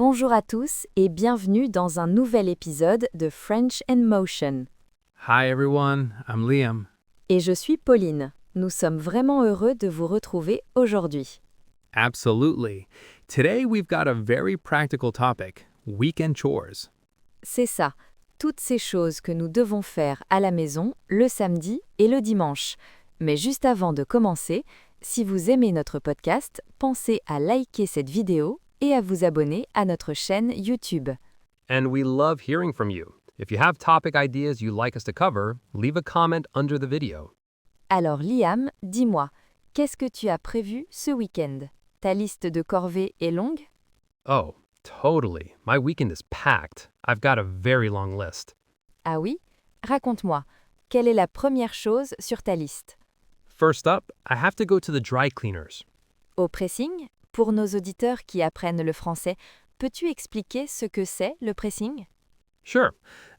Bonjour à tous et bienvenue dans un nouvel épisode de French in Motion. Hi everyone, I'm Liam. Et je suis Pauline. Nous sommes vraiment heureux de vous retrouver aujourd'hui. Absolutely. Today we've got a very practical topic, weekend chores. C'est ça, toutes ces choses que nous devons faire à la maison le samedi et le dimanche. Mais juste avant de commencer, si vous aimez notre podcast, pensez à liker cette vidéo et à vous abonner à notre chaîne YouTube. And we love hearing from you. If you have topic ideas you'd like us to cover, leave a comment under the video. Alors Liam, dis-moi, qu'est-ce que tu as prévu ce week-end? Ta liste de corvées est longue? Oh, totally. My weekend is packed. I've got a very long list. Ah oui? Raconte-moi, quelle est la première chose sur ta liste? First up, I have to go to the dry cleaners. Au pressing, pour nos auditeurs qui apprennent le français, peux-tu expliquer ce que c'est le pressing? Sure.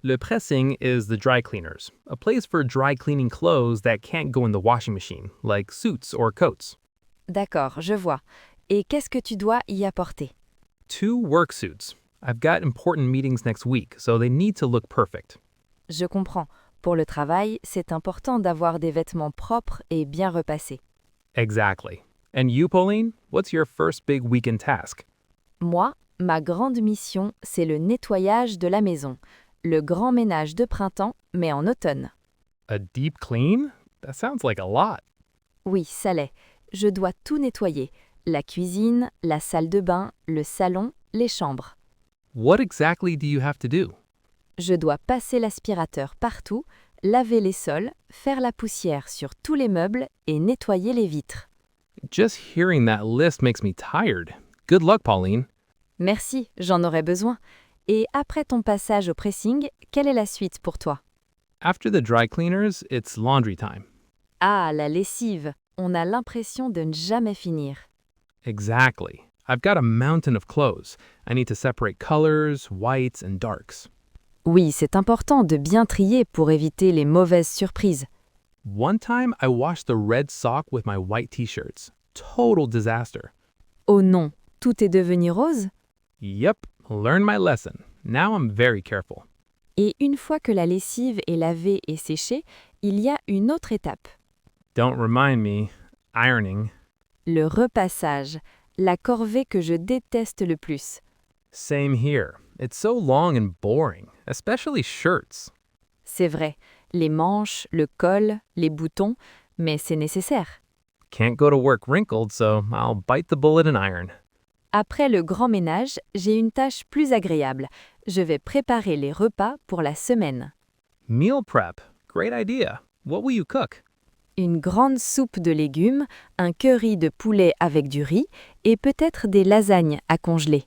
Le pressing is the dry cleaners, a place for dry cleaning clothes that can't go in the washing machine, like suits or coats. D'accord, je vois. Et qu'est-ce que tu dois y apporter? 2 work suits. I've got important meetings next week, so they need to look perfect. Je comprends. Pour le travail, c'est important d'avoir des vêtements propres et bien repassés. Exactly. And you, Pauline, what's your first big weekend task? Moi, ma grande mission, c'est le nettoyage de la maison. Le grand ménage de printemps, mais en automne. A deep clean? That sounds like a lot. Oui, ça l'est. Je dois tout nettoyer. La cuisine, la salle de bain, le salon, les chambres. What exactly do you have to do? Je dois passer l'aspirateur partout, laver les sols, faire la poussière sur tous les meubles et nettoyer les vitres. Just hearing that list makes me tired. Good luck, Pauline. Merci, j'en aurais besoin. Et après ton passage au pressing, quelle est la suite pour toi? After the dry cleaners, it's laundry time. Ah, la lessive. On a l'impression de ne jamais finir. Exactly. I've got a mountain of clothes. I need to separate colors, whites, and darks. Oui, c'est important de bien trier pour éviter les mauvaises surprises. One time, I washed the red sock with my white t-shirts. Total disaster. Oh non, tout est devenu rose? Yep, learned my lesson. Now I'm very careful. Et une fois que la lessive est lavée et séchée, il y a une autre étape. Don't remind me. Ironing. Le repassage, la corvée que je déteste le plus. Same here. It's so long and boring, especially shirts. C'est vrai, les manches, le col, les boutons, mais c'est nécessaire. Can't go to work wrinkled, so I'll bite the bullet and iron. Après le grand ménage, j'ai une tâche plus agréable. Je vais préparer les repas pour la semaine. Meal prep. Great idea. What will you cook? Une grande soupe de légumes, un curry de poulet avec du riz et peut-être des lasagnes à congeler.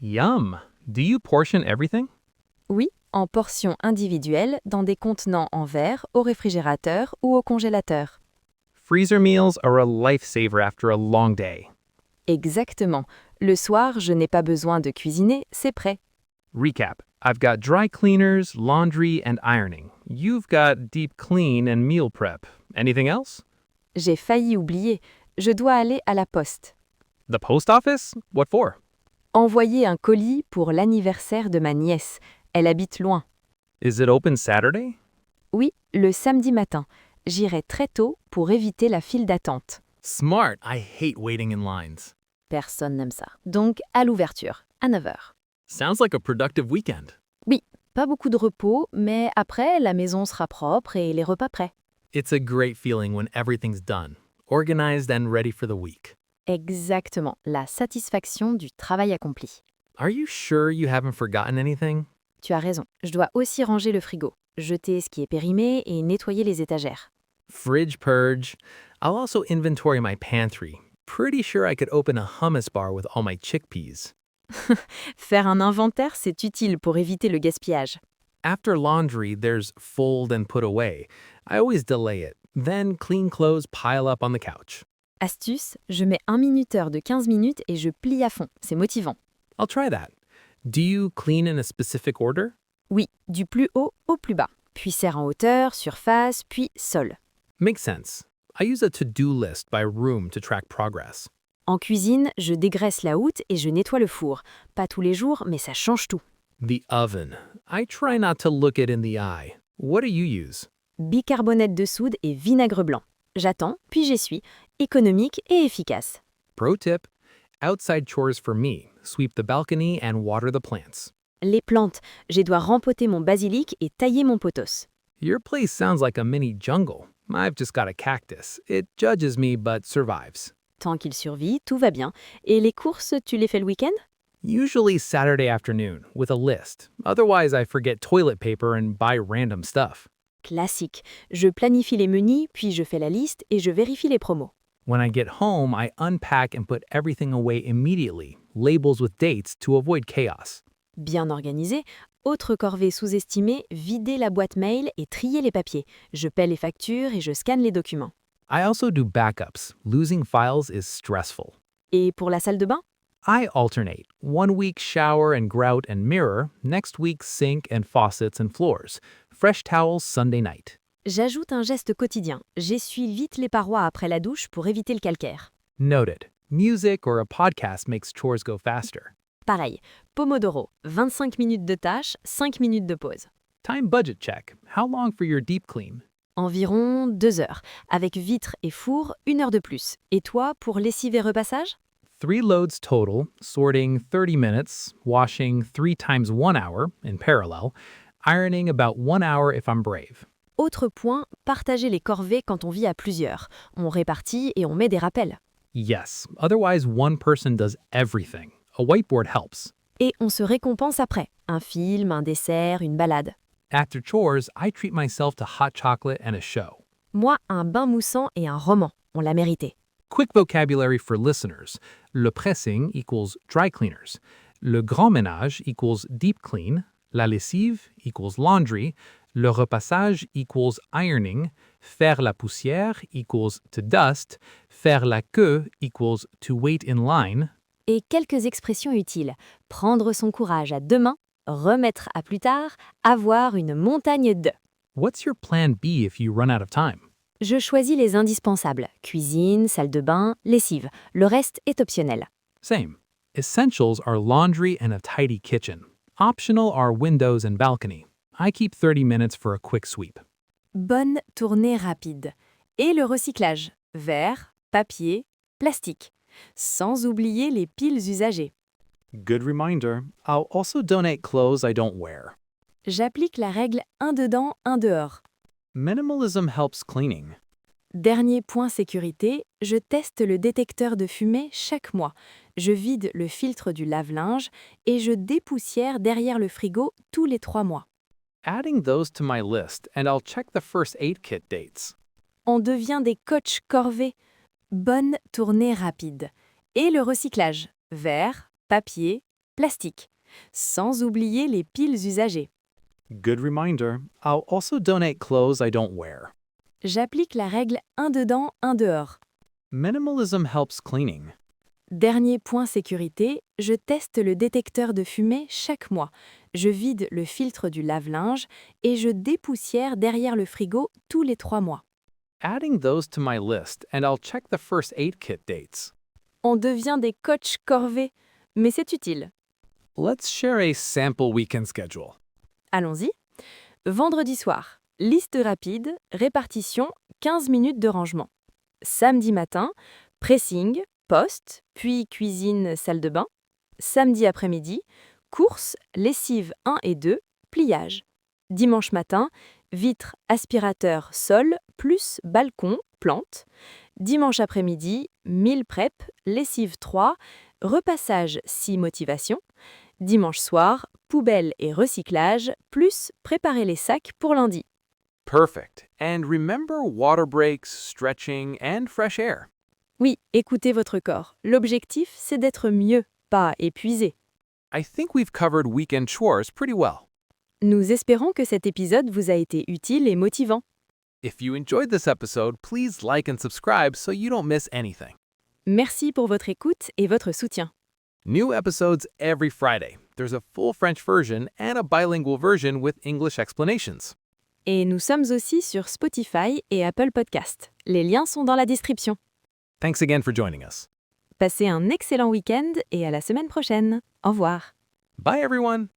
Yum. Do you portion everything? Oui, en portions individuelles dans des contenants en verre, au réfrigérateur ou au congélateur. Freezer meals are a lifesaver after a long day. Exactement. Le soir, je n'ai pas besoin de cuisiner, c'est prêt. Recap. I've got dry cleaners, laundry, and ironing. You've got deep clean and meal prep. Anything else? J'ai failli oublier. Je dois aller à la poste. The post office? What for? Envoyer un colis pour l'anniversaire de ma nièce. Elle habite loin. Is it open Saturday? Oui, le samedi matin. J'irai très tôt pour éviter la file d'attente. Smart. I hate waiting in lines. Personne n'aime ça. Donc, à l'ouverture, à 9h. Sounds like a productive weekend. Oui, pas beaucoup de repos, mais après, la maison sera propre et les repas prêts. It's a great feeling when everything's done, organized and ready for the week. Exactement, la satisfaction du travail accompli. Are you sure you haven't forgotten anything? Tu as raison, je dois aussi ranger le frigo, jeter ce qui est périmé et nettoyer les étagères. Fridge purge. I'll also inventory my pantry. Pretty sure I could open a hummus bar with all my chickpeas. Faire un inventaire, c'est utile pour éviter le gaspillage. After laundry, there's fold and put away. I always delay it. Then clean clothes pile up on the couch. Astuce, je mets un minuteur de 15 minutes et je plie à fond, c'est motivant. I'll try that. Do you clean in a specific order? Oui, du plus haut au plus bas, puis serre en hauteur, surface, puis sol. Makes sense. I use a to-do list by room to track progress. En cuisine, je dégraisse la houte et je nettoie le four. Pas tous les jours, mais ça change tout. The oven. I try not to look it in the eye. What do you use? Bicarbonate de soude et vinaigre blanc. J'attends, puis j'essuie. Économique et efficace. Pro tip: outside chores for me. Sweep the balcony and water the plants. Les plantes, je dois rempoter mon basilic et tailler mon pothos. Your place sounds like a mini jungle. I've just got a cactus. It judges me but survives. Tant qu'il survit, tout va bien. Et les courses, tu les fais le week-end? Usually Saturday afternoon, with a list. Otherwise, I forget toilet paper and buy random stuff. Classique. Je planifie les menus, puis je fais la liste et je vérifie les promos. When I get home, I unpack and put everything away immediately, labels with dates to avoid chaos. Bien organisé. Autre corvée sous-estimée, vider la boîte mail et trier les papiers. Je paie les factures et je scanne les documents. I also do backups. Losing files is stressful. Et pour la salle de bain? I alternate. 1 week shower and grout and mirror, next week sink and faucets and floors. Fresh towels Sunday night. J'ajoute un geste quotidien. J'essuie vite les parois après la douche pour éviter le calcaire. Noted. Music or a podcast makes chores go faster. Pareil, Pomodoro, 25 minutes de tâche, 5 minutes de pause. Time budget check. How long for your deep clean? Environ 2 heures. Avec vitre et four, 1 heure de plus. Et toi, pour lessive et repassage? 3 loads total, sorting 30 minutes, washing 3 times 1 hour in parallel, ironing about 1 hour if I'm brave. Autre point, partager les corvées quand on vit à plusieurs. On répartit et on met des rappels. Yes, otherwise one person does everything. A whiteboard helps. Et on se récompense après. Un film, un dessert, une balade. After chores, I treat myself to hot chocolate and a show. Moi, un bain moussant et un roman. On l'a mérité. Quick vocabulary for listeners. Le pressing equals dry cleaners. Le grand ménage equals deep clean. La lessive equals laundry. Le repassage equals ironing. Faire la poussière equals to dust. Faire la queue equals to wait in line. Et quelques expressions utiles. Prendre son courage à deux mains, remettre à plus tard, avoir une montagne de. What's your plan B if you run out of time? Je choisis les indispensables. Cuisine, salle de bain, lessive. Le reste est optionnel. Same. Essentials are laundry and a tidy kitchen. Optional are windows and balcony. I keep 30 minutes for a quick sweep. Bonne tournée rapide. Et le recyclage. Verre, papier, plastique. Sans oublier les piles usagées. Good reminder. I'll also donate clothes I don't wear. J'applique la règle un dedans, un dehors. Minimalism helps cleaning. Dernier point sécurité, je teste le détecteur de fumée chaque mois. Je vide le filtre du lave-linge et je dépoussière derrière le frigo tous les 3 mois. Adding those to my list and I'll check the first aid kit dates. On devient des coachs corvées. Bonne tournée rapide. Et le recyclage. Verre, papier, plastique. Sans oublier les piles usagées. Good reminder. I'll also donate clothes I don't wear. J'applique la règle un dedans, un dehors. Minimalism helps cleaning. Dernier point sécurité, je teste le détecteur de fumée chaque mois. Je vide le filtre du lave-linge et je dépoussière derrière le frigo tous les 3 mois. Adding those to my list and I'll check the first aid kit dates. On devient des coachs corvées, mais c'est utile. Let's share a sample weekend schedule. Allons-y. Vendredi soir, liste rapide, répartition, 15 minutes de rangement. Samedi matin, pressing, poste, puis cuisine, salle de bain. Samedi après-midi, courses, lessive 1 et 2, pliage. Dimanche matin, vitre, aspirateur, sol, plus balcon, plante. Dimanche après-midi, meal prep, lessive 3, repassage 6 motivation. Dimanche soir, poubelle et recyclage, plus préparer les sacs pour lundi. Perfect. And remember water breaks, stretching, and fresh air. Oui, écoutez votre corps. L'objectif, c'est d'être mieux, pas épuisé. I think we've covered weekend chores pretty well. Nous espérons que cet épisode vous a été utile et motivant. If you enjoyed this episode, please like and subscribe so you don't miss anything. Merci pour votre écoute et votre soutien. New episodes every Friday. There's a full French version and a bilingual version with English explanations. Et nous sommes aussi sur Spotify et Apple Podcast. Les liens sont dans la description. Thanks again for joining us. Passez un excellent week-end et à la semaine prochaine. Au revoir. Bye, everyone!